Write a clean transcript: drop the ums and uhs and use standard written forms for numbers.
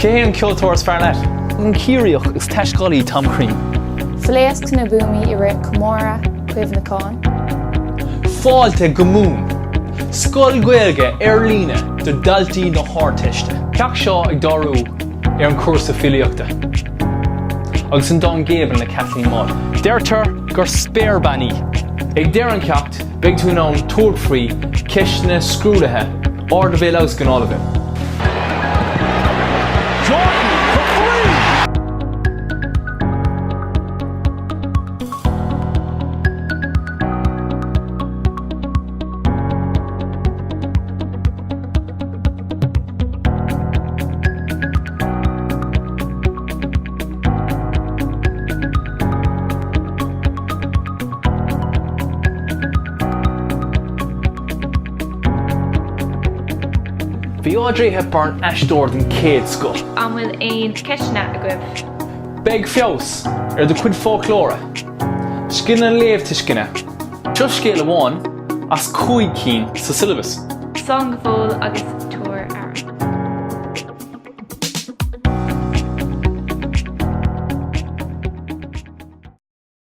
Céan ceoltóras fearnet. An círeach is teiscálaí Tom Cream. Soléasc na búmi I ri Comóra cuimh na cáin. Fáilte go Múin. Scoil Gaeilge líne do daltaí na háirteiste. Ceach seo ag darú an cúrsa filiachta. Agus an don géban na Kathleen Maud. Deirtar gur spéir banní. Ag deir an ceacht, beag tú ná túrfrí, ceisna scrúdathe, ard a bhéil aus gan ála bheith. Bhí Audrey Hepburn eistóir den céad scoil. An bhfuil aon ceisne a gcuimh. Beg fios do cuid fóclóra. Scinna léamhtuiscinne. Just scéal amháin as cúig cín sa syllabus. Song go fóil agus